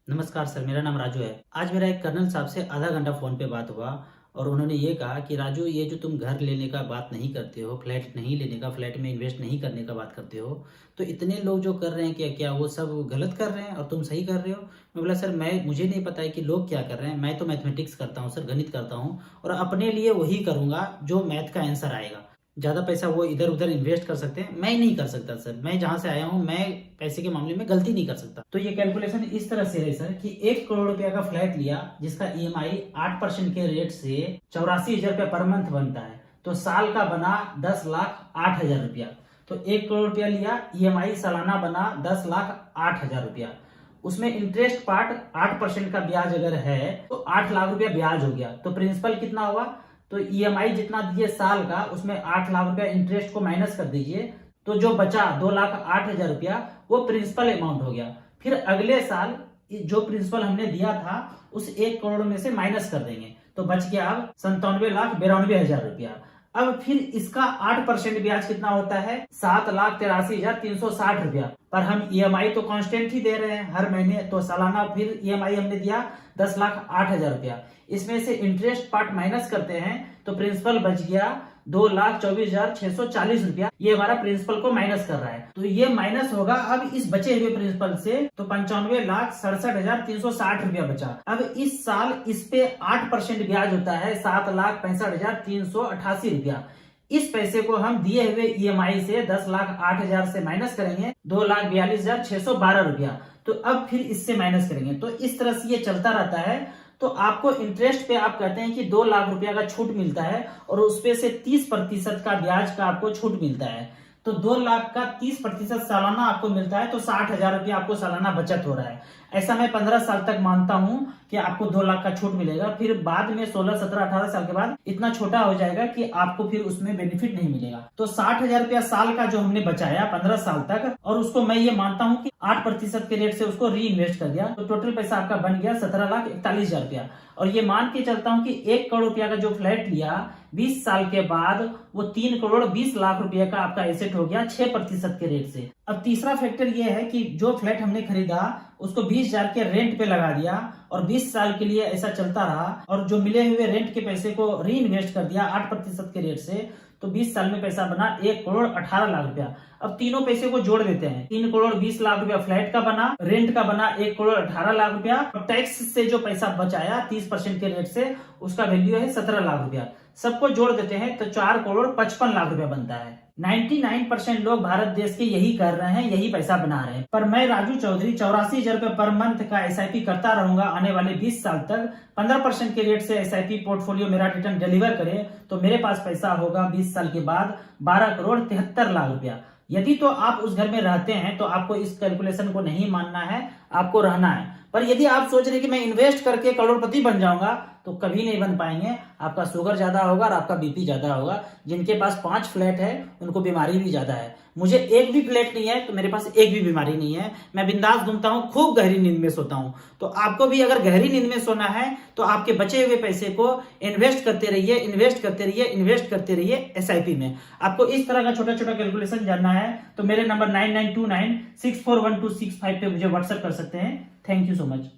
नमस्कार सर, मेरा नाम राजू है। आज मेरा एक कर्नल साहब से आधा घंटा फ़ोन पे बात हुआ और उन्होंने ये कहा कि राजू, ये जो तुम घर लेने का बात नहीं करते हो, फ्लैट नहीं लेने का, फ्लैट में इन्वेस्ट नहीं करने का बात करते हो, तो इतने लोग जो कर रहे हैं क्या वो सब गलत कर रहे हैं और तुम सही कर रहे हो? मैं बोला सर, मैं मुझे नहीं पता है कि लोग क्या कर रहे हैं, मैं तो मैथमेटिक्स करता हूँ सर, गणित करता हूँ और अपने लिए वही करूँगा जो मैथ का आंसर आएगा। ज़्यादा पैसा वो इधर-उधर इन्वेस्ट कर सकते हैं, मैं नहीं कर सकता सर। मैं जहाँ से आया हूँ, मैं पैसे के मामले में गलती नहीं कर सकता। तो ये कैलकुलेशन इस तरह से है सर कि 1 करोड़ रुपया का फ्लैट लिया जिसका ईएमआई 8% के रेट से 84,000 रुपया पर मंथ बनता है। तो साल का बना 10,08,000 रुपया। तो 1 करोड़ रुपया लिया, ईएमआई सालाना बना 10,08,000 रुपया। उसमें इंटरेस्ट पार्ट 8% का ब्याज अगर है तो 8 लाख रुपया ब्याज हो गया। तो प्रिंसिपल कितना हुआ? तो ईएमआई जितना दिए साल का, उसमें 8 लाख रुपया इंटरेस्ट को माइनस कर दीजिए, तो जो बचा 2,08,000 रुपया वो प्रिंसिपल अमाउंट हो गया। फिर अगले साल जो प्रिंसिपल हमने दिया था उस 1 करोड़ में से माइनस कर देंगे, तो बच गया अब 97,92,000 रुपया। अब फिर इसका 8% ब्याज कितना होता है? 7,83,360 रुपया। पर हम ईएमआई तो कांस्टेंट ही दे रहे हैं हर महीने, तो सालाना फिर ईएमआई हमने दिया 10,08,000 रुपया। इसमें से इंटरेस्ट पार्ट माइनस करते हैं तो प्रिंसिपल बच गया 2,24,640 रुपया। ये हमारा प्रिंसिपल को माइनस कर रहा है, तो ये माइनस होगा अब इस बचे हुए प्रिंसिपल से, तो 95,67,360 रुपया बचा। अब इस साल इस पे 8% ब्याज होता है, 7,65,388 रुपया। इस पैसे को हम दिए हुए ईएमआई से 10,08,000 से माइनस करेंगे 2,42,612 रुपया। तो अब फिर इससे माइनस करेंगे, तो इस तरह से ये चलता रहता है। तो आपको इंटरेस्ट पे आप कहते हैं कि 2 लाख रुपया का छूट मिलता है और उसपे से 30% का ब्याज का आपको छूट मिलता है। तो 2 लाख का 30% सालाना आपको मिलता है, तो 60,000 रुपया आपको सालाना बचत हो रहा है। ऐसा मैं 15 साल तक मानता हूं कि आपको 2 लाख का छूट मिलेगा। फिर बाद में 16, 17, 18 साल के बाद इतना छोटा हो जाएगा कि आपको फिर उसमें बेनिफिट नहीं मिलेगा। तो 60,000 रुपया साल का जो हमने बचाया 15 साल तक, और उसको मैं ये मानता हूं कि 8% के रेट से उसको री इन्वेस्ट कर दिया, तो टोटल पैसा आपका बन गया 17,41,000 रुपया। और ये मान के चलता हूं कि 1 करोड़ रुपया का जो फ्लैट लिया 20 साल के बाद वो 3 करोड़ 20 लाख रुपए का आपका एसेट हो गया 6% के रेट से। अब तीसरा फैक्टर ये है कि जो फ्लैट हमने खरीदा उसको 20,000 के रेंट पे लगा दिया और 20 साल के लिए ऐसा चलता रहा, और जो मिले हुए रेंट के पैसे को री इन्वेस्ट कर दिया 8% के रेट से, तो 20 साल में पैसा बना 1 करोड़ 18 लाख रुपया। अब तीनों पैसे को जोड़ देते हैं, 3 करोड़ 20 लाख रुपया फ्लैट का बना, रेंट का बना 1 करोड़ 18 लाख रुपया, और टैक्स से जो पैसा बचाया 30% के रेट से, उसका वैल्यू है 17 लाख रुपया। सबको जोड़ देते हैं तो 4 करोड़ 55 लाख रुपया बनता है। 99% लोग भारत देश के यही कर रहे हैं, यही पैसा बना रहे हैं। पर मैं राजू चौधरी 84,000 रुपए पर मंथ का एसआईपी करता रहूंगा आने वाले 20 साल तक। 15% के रेट से एसआईपी पोर्टफोलियो मेरा रिटर्न डिलीवर करे तो मेरे पास पैसा होगा 20 साल के बाद 12 करोड़ 73 लाख रुपया। यदि तो आप उस घर में रहते हैं तो आपको इस कैलकुलेशन को नहीं मानना है, आपको रहना है। पर यदि आप सोच रहे हैं कि मैं इन्वेस्ट करके करोड़पति बन जाऊंगा, तो कभी नहीं बन पाएंगे। आपका शुगर ज्यादा होगा और आपका बीपी ज्यादा होगा। जिनके पास 5 फ्लैट है उनको बीमारी भी ज्यादा है। मुझे एक भी फ्लैट नहीं है तो मेरे पास एक भी बीमारी नहीं है। मैं बिंदास घूमता हूँ, खूब गहरी नींद में सोता हूँ। तो आपको भी अगर गहरी नींद में सोना है तो आपके बचे हुए पैसे को इन्वेस्ट करते रहिए, इन्वेस्ट करते रहिए, इन्वेस्ट करते रहिए एसआईपी में। आपको इस तरह का छोटा छोटा कैलकुलेशन जानना है तो मेरे नंबर 9929641265 पे मुझे व्हाट्सएप कर सकते हैं। Thank you so much.